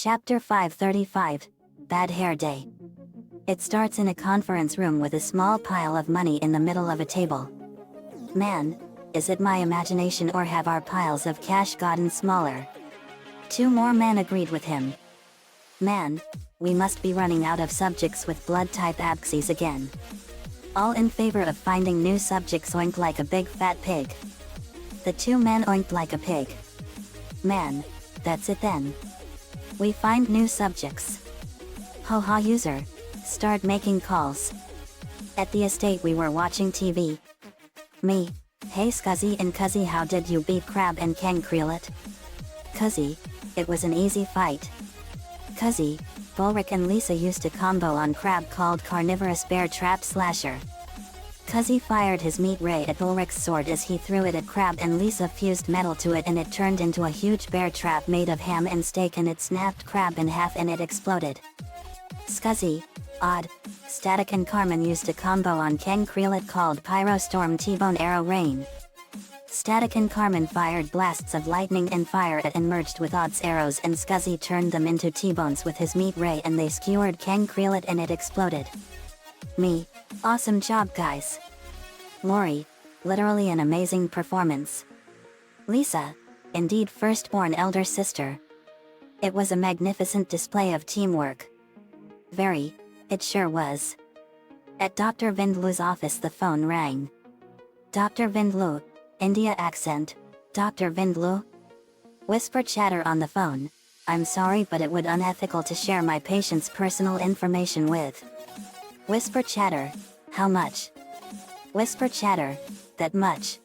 Chapter 535, Bad Hair Day. It starts in a conference room with a small pile of money in the middle of a table. Man, is it my imagination or have our piles of cash gotten smaller? 2 more men agreed with him. Man, we must be running out of subjects with blood type abscess again. All in favor of finding new subjects oinked like a big fat pig. The 2 men oinked like a pig. Man, that's it then. We find new subjects. Ho ha user, start making calls. At the estate we were watching TV. Me, hey Scuzzy and Cuzzy, how did you beat Crab and Cancreelet? Cuzzy, it was an easy fight. Cuzzy, Bulric and Lisa used to combo on Crab called Carnivorous Bear Trap Slasher. Cuzzy fired his meat ray at Bulric's sword as he threw it at Crab, and Lisa fused metal to it and it turned into a huge bear trap made of ham and steak, and it snapped Crab in half and it exploded. Scuzzy, Odd, Static and Carmen used to combo on Cancreelet called Pyro Storm T-Bone Arrow Rain. Static and Carmen fired blasts of lightning and fire at and merged with Odd's arrows, and Scuzzy turned them into T-bones with his meat ray and they skewered Cancreelet and it exploded. Me, awesome job guys. Lori, literally an amazing performance. Lisa, indeed firstborn elder sister. It was a magnificent display of teamwork. Very, it sure was. At Dr. Vindlu's office the phone rang. Dr. Vindlu, India accent, Dr. Vindlu? Whisper chatter on the phone, I'm sorry but it would unethical to share my patient's personal information with. Whisper chatter, how much? Whisper chatter, that much.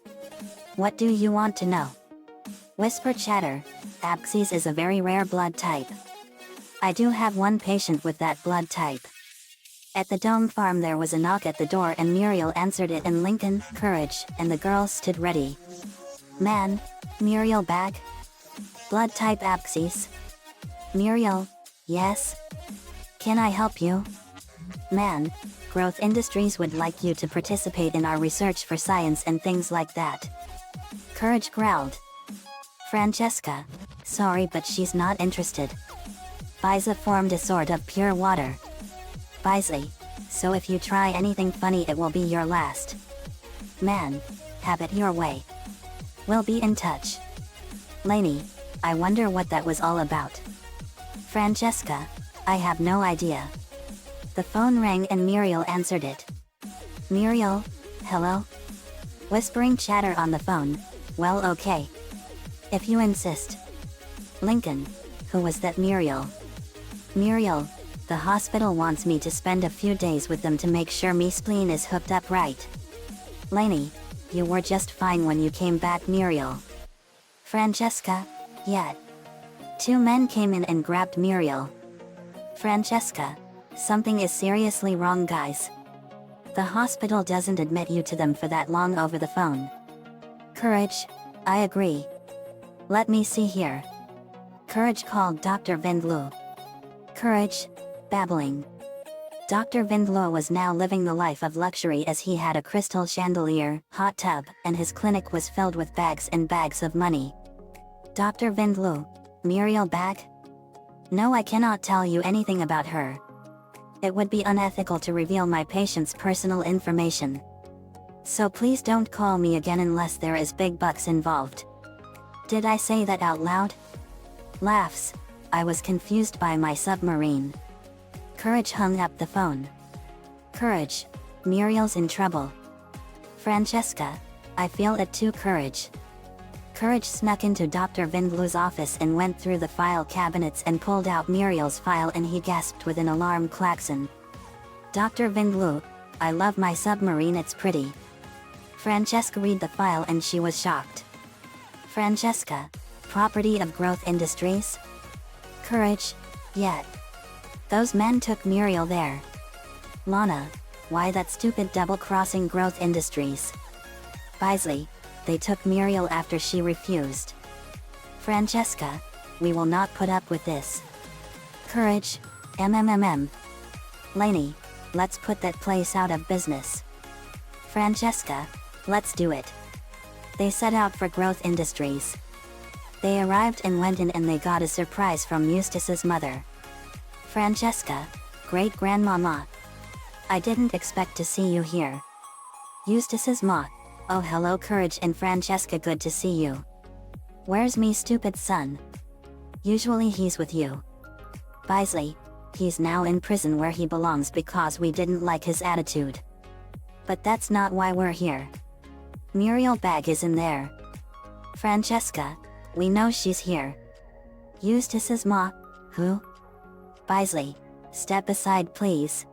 What do you want to know? Whisper chatter, abscess is a very rare blood type. I do have one patient with that blood type. At the Dome Farm there was a knock at the door and Muriel answered it, and Lincoln, Courage, and the girls stood ready. Man, Muriel back? Blood type abscess? Muriel, yes? Can I help you? Man, Growth Industries would like you to participate in our research for science and things like that. Courage growled. Francesca, sorry but she's not interested. Biza formed a sort of pure water. Bisley, so if you try anything funny it will be your last. Man, have it your way. We'll be in touch. Lainey, I wonder what that was all about. Francesca, I have no idea. The phone rang and Muriel answered it. Muriel, hello? Whispering chatter on the phone, well okay. If you insist. Lincoln, who was that Muriel? Muriel, the hospital wants me to spend a few days with them to make sure me spleen is hooked up right. Lainey, you were just fine when you came back Muriel. Francesca, yeah. 2 men came in and grabbed Muriel. Francesca, something is seriously wrong guys. The hospital doesn't admit you to them for that long over the phone. Courage, I agree. Let me see here. Courage called Dr. Vindlu. Courage, babbling. Dr. Vindlu was now living the life of luxury as he had a crystal chandelier, hot tub, and his clinic was filled with bags and bags of money. Dr. Vindlu, Muriel back? No, I cannot tell you anything about her. It would be unethical to reveal my patient's personal information. So please don't call me again unless there is big bucks involved. Did I say that out loud? Laughs. I was confused by my submarine. Courage hung up the phone. Courage, Muriel's in trouble. Francesca, I feel it too. Courage. Courage snuck into Dr. Vindlu's office and went through the file cabinets and pulled out Muriel's file, and he gasped with an alarm klaxon. Dr. Vindlu, I love my submarine, it's pretty. Francesca read the file and she was shocked. Francesca, property of Growth Industries? Courage, yeah. Those men took Muriel there. Lana, why that stupid double-crossing Growth Industries? Bisley, they took Muriel after she refused. Francesca, we will not put up with this. Courage, Lainey, let's put that place out of business. Francesca, let's do it. They set out for Growth Industries. They arrived and went in and they got a surprise from Eustace's mother. Francesca, great-grandmama. I didn't expect to see you here. Eustace's ma. Oh hello Courage and Francesca, good to see you. Where's me stupid son? Usually he's with you. Bisley, he's now in prison where he belongs because we didn't like his attitude. But that's not why we're here. Muriel bag is in there. Francesca, we know she's here. Eustace's ma. Who? Bisley, step aside please.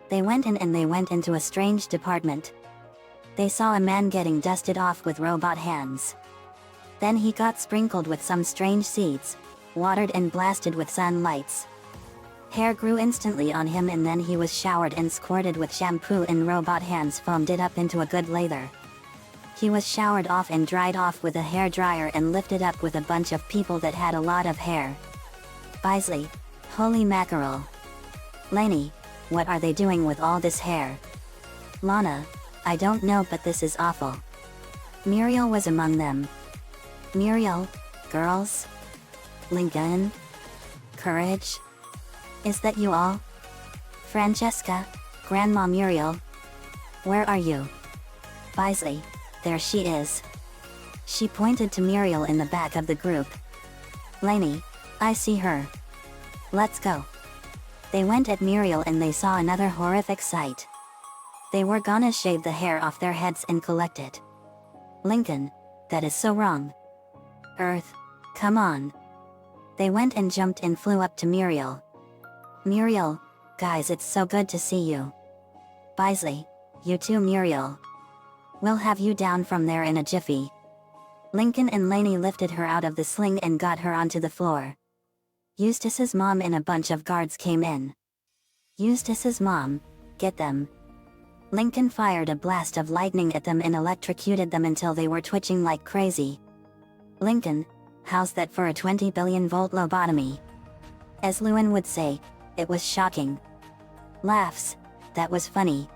They went in and they went into a strange department. They saw a man getting dusted off with robot hands. Then he got sprinkled with some strange seeds, watered and blasted with sunlights. Hair grew instantly on him and then he was showered and squirted with shampoo and robot hands foamed it up into a good lather. He was showered off and dried off with a hair dryer and lifted up with a bunch of people that had a lot of hair. Bisley, holy mackerel. Lainey, what are they doing with all this hair? Lana, I don't know but this is awful. Muriel was among them. Muriel, girls? Lincoln? Courage? Is that you all? Francesca, Grandma Muriel? Where are you? Bisley, there she is. She pointed to Muriel in the back of the group. Lainey, I see her. Let's go. They went at Muriel and they saw another horrific sight. They were gonna shave the hair off their heads and collect it. Lincoln, that is so wrong. Earth, come on. They went and jumped and flew up to Muriel. Muriel, guys, it's so good to see you. Bisley, you too Muriel. We'll have you down from there in a jiffy. Lincoln and Lainey lifted her out of the sling and got her onto the floor. Eustace's mom and a bunch of guards came in. Eustace's mom, get them. Lincoln fired a blast of lightning at them and electrocuted them until they were twitching like crazy. Lincoln, how's that for a 20 billion volt lobotomy? As Lewin would say, it was shocking. Laughs, that was funny.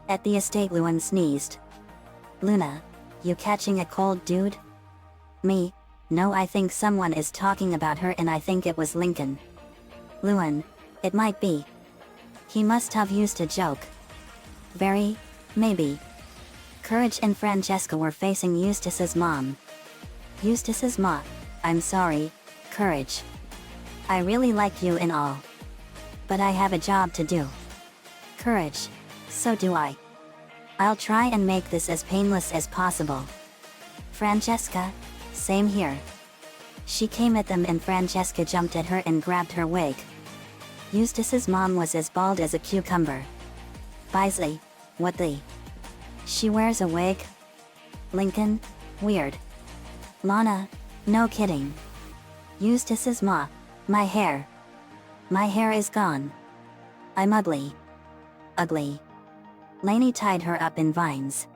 At the estate Lewin sneezed. Luna, you catching a cold dude? Me, no, I think someone is talking about her and I think it was Lincoln. Lewin, it might be. He must have used a joke. Very, maybe. Courage and Francesca were facing Eustace's mom. Eustace's ma, I'm sorry, Courage. I really like you and all. But I have a job to do. Courage, so do I. I'll try and make this as painless as possible. Francesca, same here. She came at them and Francesca jumped at her and grabbed her wig. Eustace's mom was as bald as a cucumber. Bisley, what the? She wears a wig? Lincoln, weird. Lana, no kidding. Eustace's ma, my hair. My hair is gone. I'm ugly. Ugly. Lainey tied her up in vines.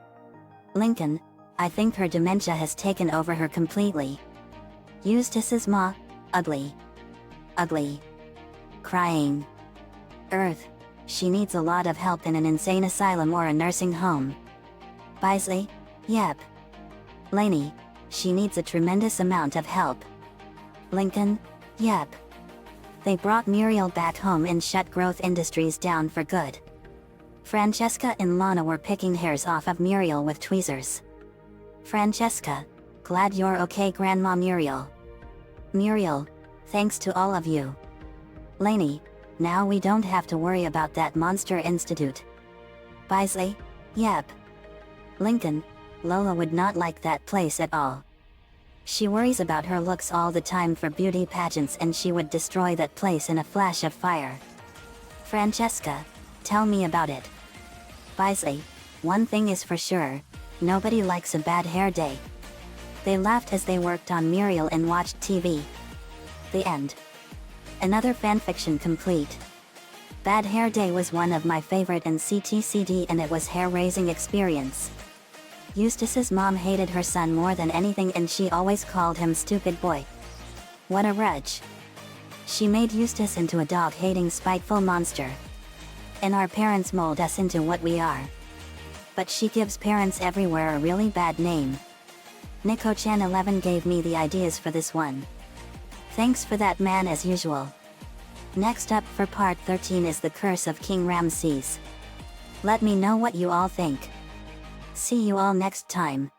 Lincoln, I think her dementia has taken over her completely. Eustace's ma, ugly. Ugly. Crying. Earth, she needs a lot of help in an insane asylum or a nursing home. Bisley, yep. Lainey, she needs a tremendous amount of help. Lincoln, yep. They brought Muriel back home and shut Growth Industries down for good. Francesca and Lana were picking hairs off of Muriel with tweezers. Francesca, glad you're okay Grandma Muriel. Muriel, thanks to all of you. Lainey, now we don't have to worry about that monster institute. Bisley, yep. Lincoln, Lola would not like that place at all. She worries about her looks all the time for beauty pageants and she would destroy that place in a flash of fire. Francesca, tell me about it. Bisley, one thing is for sure, nobody likes a bad hair day. They laughed as they worked on Muriel and watched TV. The end. Another fanfiction complete. Bad Hair Day was one of my favorite in CTCD and it was hair-raising experience. Eustace's mom hated her son more than anything and she always called him stupid boy. What a rudge. She made Eustace into a dog-hating spiteful monster. And our parents mold us into what we are. But she gives parents everywhere a really bad name. Nico-chan11 gave me the ideas for this one. Thanks for that, man, as usual. Next up for part 13 is the Curse of King Ramses. Let me know what you all think. See you all next time.